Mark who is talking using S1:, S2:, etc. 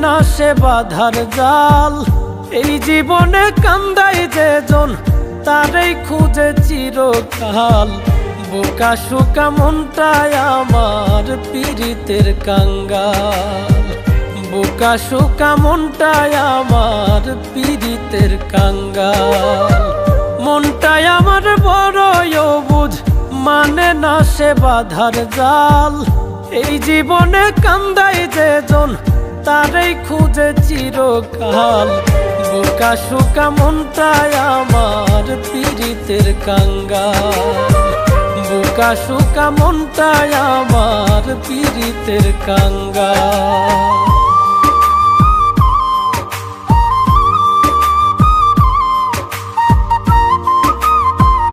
S1: না সে বাধার জাল। এই জীবনে কান্দাই যেজন তারই খুঁজে চিরকাল। বোকা শোকা মনটায় আমার পীড়িতের কাঙ্গাল। বোকা শোকা মনটায় আমার পীড়িতের কাঙ্গাল। মনটায় আমার বড়ই অবুঝ, মানে না সে বাধার জাল। এই জীবনে কান্দাই যেজন তারই খুঁজে চিরকাল। বোকা শোকা মনটায় আমার পীড়িতের কাঙ্গাল। বোকা শোকা মনটায় আমার পীড়িতের কাঙ্গাল।